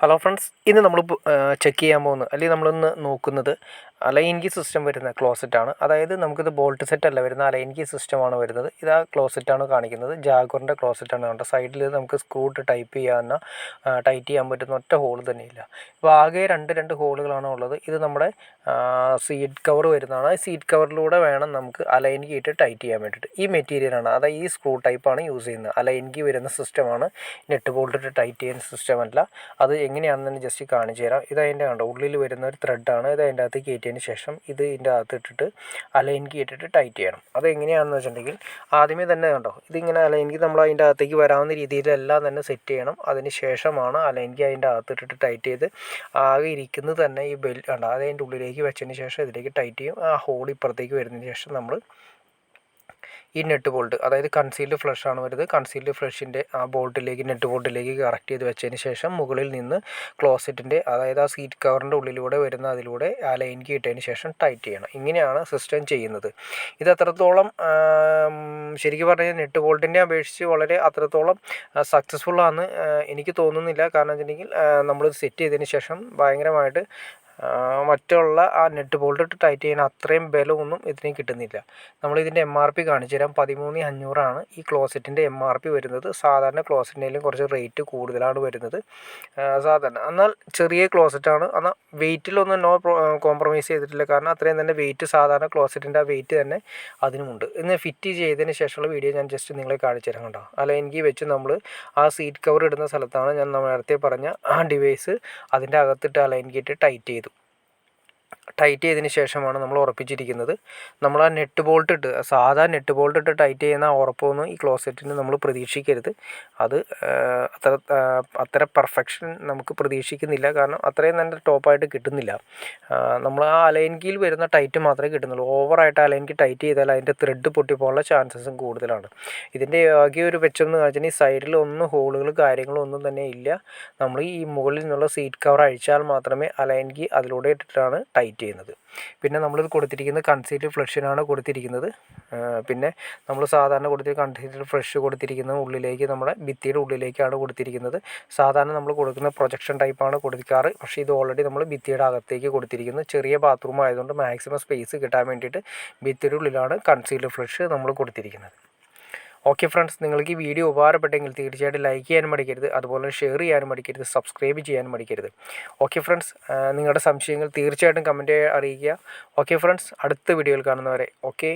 Hello friends, ഇന്ന് നമ്മൾ check ചെയ്യാൻ പോകുന്നത് അല്ലെങ്കിൽ നമ്മളിന്ന് നോക്കുന്നത് അലൈൻ കീ സിസ്റ്റം വരുന്ന ക്ലോസറ്റാണ്. അതായത് നമുക്കിത് ബോൾട്ട് സെറ്റ് അല്ല വരുന്നത്, അലൈൻ കീ സിസ്റ്റമാണ് വരുന്നത്. ഇത് ആ ക്ലോസറ്റാണ് കാണിക്കുന്നത്. ജാഗ്വറിൻ്റെ ക്ലോസറ്റാണ് കണ്ടത്. സൈഡിൽ നമുക്ക് സ്ക്രൂ ഇട്ട് ടൈറ്റ് ചെയ്യാൻ പറ്റുന്ന ഒറ്റ ഹോൾ തന്നെയില്ല. ഇപ്പോൾ ആകെ രണ്ട് ഹോളുകളാണ് ഉള്ളത്. ഇത് നമ്മുടെ സീറ്റ് കവർ വരുന്നതാണ്. സീറ്റ് കവറിലൂടെ വേണം നമുക്ക് അലൈൻ കീ ഇട്ട് ടൈറ്റ് ചെയ്യാൻ വേണ്ടിയിട്ട്. ഈ മെറ്റീരിയലാണ്, അതായത് ഈ സ്ക്രൂ ടൈപ്പാണ് യൂസ് ചെയ്യുന്നത്. അലൈൻ കീ വരുന്ന സിസ്റ്റമാണ്, നെറ്റ് ബോൾട്ട് ഇട്ട് ടൈറ്റ് ചെയ്യുന്ന സിസ്റ്റമല്ല. അത് എങ്ങനെയാണെന്ന് ജസ്റ്റ് കാണിച്ചു തരാം. ഇത് അതിൻ്റെ കണ്ടോ ഉള്ളിൽ വരുന്ന ഒരു ത്രെഡാണ്. ഇത് അതിൻ്റെ അകത്ത് കയറ്റിയതിന് ശേഷം ഇത് ഇതിൻ്റെ അകത്ത് ഇട്ടിട്ട് അലൈൻ കീ ഇട്ടിട്ട് ടൈറ്റ് ചെയ്യണം. അത് എങ്ങനെയാണെന്ന് വെച്ചിട്ടുണ്ടെങ്കിൽ ആദ്യമേ തന്നെ കണ്ടോ ഇതിങ്ങനെ അലൈൻ കീ നമ്മൾ അതിൻ്റെ അകത്തേക്ക് വരാവുന്ന രീതിയിലെല്ലാം തന്നെ സെറ്റ് ചെയ്യണം. അതിന് ശേഷമാണ് അലൈൻ കീ അതിൻ്റെ അകത്ത് ഇട്ടിട്ട് ടൈറ്റ് ചെയ്ത് ആകെ ഇരിക്കുന്നത് തന്നെ ഈ ബെൽറ്റ് കണ്ടോ അത് അതിൻ്റെ ഉള്ളിലേക്ക് വെച്ചതിന് ശേഷം ഇതിലേക്ക് ടൈറ്റ് ചെയ്യും. ആ ഹോൾ ഇപ്പുറത്തേക്ക് വരുന്നതിന് ശേഷം നമ്മൾ ഈ നെറ്റ് ബോൾട്ട്, അതായത് കൺസീൽഡ് ഫ്ലഷ് ആണ് വരുന്നത്. കൺസീൽഡ് ഫ്ലഷിൻ്റെ ആ ബോൾട്ടിലേക്ക് നെറ്റ് ബോൾട്ടിലേക്ക് കറക്റ്റ് ചെയ്ത് വെച്ചതിന് ശേഷം മുകളിൽ നിന്ന് ക്ലോസറ്റിൻ്റെ, അതായത് ആ സീറ്റ് കവറിൻ്റെ ഉള്ളിലൂടെ വരുന്ന അതിലൂടെ ആ ലൈൻ കീ ഇട്ടതിന് ശേഷം ടൈറ്റ് ചെയ്യണം. ഇങ്ങനെയാണ് സിസ്റ്റം ചെയ്യുന്നത്. ഇത് അത്രത്തോളം ശരിക്കും പറഞ്ഞാൽ നെറ്റ് ബോൾട്ടിനെ അപേക്ഷിച്ച് വളരെ അത്രത്തോളം സക്സസ്ഫുള്ളാണെന്ന് എനിക്ക് തോന്നുന്നില്ല. കാരണം വെച്ചിട്ടുണ്ടെങ്കിൽ നമ്മൾ സെറ്റ് ചെയ്തതിന് ശേഷം ഭയങ്കരമായിട്ട് മറ്റുള്ള ആ നെറ്റ് ബോൾട്ട് ഇട്ട് ടൈറ്റ് ചെയ്യുന്ന അത്രയും ബലമൊന്നും ഇതിന് കിട്ടുന്നില്ല. നമ്മളിതിൻ്റെ MRP കാണിച്ചു തരാം. 13,500 ഈ ക്ലോസറ്റിൻ്റെ MRP വരുന്നത്. സാധാരണ ക്ലോസറ്റിനേലും കുറച്ച് റേറ്റ് കൂടുതലാണ് വരുന്നത് സാധാരണ. എന്നാൽ ചെറിയ ക്ലോസറ്റാണ്. എന്നാൽ വെയിറ്റിലൊന്നും കോംപ്രമൈസ് ചെയ്തിട്ടില്ല. കാരണം അത്രയും തന്നെ വെയിറ്റ് സാധാരണ ക്ലോസറ്റിൻ്റെ ആ വെയിറ്റ് തന്നെ അതിനുമുണ്ട്. ഇന്ന് ഫിറ്റ് ചെയ്തതിന് ശേഷമുള്ള വീഡിയോ ഞാൻ ജസ്റ്റ് നിങ്ങളെ കാണിച്ചു തരാം. കണ്ടോ അലൈൻ കീ വെച്ച് നമ്മൾ ആ സീറ്റ് കവർ ഇടുന്ന സ്ഥലത്താണ് ഞാൻ നേരത്തെ പറഞ്ഞ ആ ഡിവൈസ് അതിൻ്റെ അകത്തിട്ട് അലൈൻ കീ ഇട്ട് ടൈറ്റ് ചെയ്തതിന് ശേഷമാണ് നമ്മൾ ഉറപ്പിച്ചിരിക്കുന്നത്. നമ്മൾ ആ നെറ്റ് ബോൾട്ട് ഇട്ട് സാധാ നെറ്റ് ബോൾട്ട് ഇട്ട് ടൈറ്റ് ചെയ്യുന്ന ഉറപ്പൊന്നും ഈ ക്ലോസറ്റിന് നമ്മൾ പ്രതീക്ഷിക്കരുത്. അത് അത്ര പെർഫെക്ഷൻ നമുക്ക് പ്രതീക്ഷിക്കുന്നില്ല. കാരണം അത്രയും നല്ല ടോപ്പായിട്ട് കിട്ടുന്നില്ല. നമ്മൾ ആ അലൈൻ കീയിൽ വരുന്ന ടൈറ്റ് മാത്രമേ കിട്ടുന്നുള്ളൂ. ഓവറായിട്ട് അലൈൻ കീ ടൈറ്റ് ചെയ്താൽ അതിൻ്റെ ത്രെഡ് പൊട്ടിപ്പോകാനുള്ള ചാൻസസും കൂടുതലാണ്. ഇതിൻ്റെ ആകെ ഒരു വെച്ചെന്ന് വെച്ചാൽ ഈ സൈഡിൽ ഹോളുകൾ കാര്യങ്ങളോ ഒന്നും തന്നെ ഇല്ല. നമ്മൾ ഈ മുകളിൽ നിന്നുള്ള സീറ്റ് കവർ അഴിച്ചാൽ മാത്രമേ അലൈൻ കീ അതിലൂടെ ഇട്ടിട്ടാണ് ടൈറ്റ് ചെയ്യുന്നത്. പിന്നെ നമ്മളിത് കൊടുത്തിരിക്കുന്നത് കൺസീൽഡ് ഫ്ലഷിനാണ് കൊടുത്തിരിക്കുന്നത്. പിന്നെ നമ്മൾ സാധാരണ കൺസീൽഡ് ഫ്ലഷ് കൊടുത്തിരിക്കുന്നത് ഉള്ളിലേക്ക്, നമ്മുടെ ഭിത്തിയുടെ ഉള്ളിലേക്കാണ് കൊടുത്തിരിക്കുന്നത്. സാധാരണ നമ്മൾ കൊടുക്കുന്ന പ്രൊജക്ഷൻ ടൈപ്പാണ് കൊടുക്കാറ്. പക്ഷേ ഇത് ഓൾറെഡി നമ്മൾ ഭിത്തിയുടെ അകത്തേക്ക് കൊടുത്തിരിക്കുന്നത്. ചെറിയ ബാത്റൂം ആയതുകൊണ്ട് മാക്സിമം സ്പേസ് കിട്ടാൻ വേണ്ടിയിട്ട് ഭിത്തിയുടെ ഉള്ളിലാണ് കൺസീൽഡ് ഫ്ലഷ് നമ്മൾ കൊടുത്തിരിക്കുന്നത്. ഓക്കെ ഫ്രണ്ട്സ്, നിങ്ങൾക്ക് ഈ വീഡിയോ ഉപകാരപ്പെട്ടെങ്കിൽ തീർച്ചയായിട്ടും ലൈക്ക് ചെയ്യാനും മടിക്കരുത്. അതുപോലെ ഷെയർ ചെയ്യാനും മടിക്കരുത്. സബ്സ്ക്രൈബ് ചെയ്യാനും മടിക്കരുത്. ഓക്കെ ഫ്രണ്ട്സ്, നിങ്ങളുടെ സംശയങ്ങൾ തീർച്ചയായിട്ടും കമൻറ്റ് അറിയിക്കുക. ഓക്കെ ഫ്രണ്ട്സ്, അടുത്ത വീഡിയോയിൽ കാണുന്നവരെ ഓക്കെ.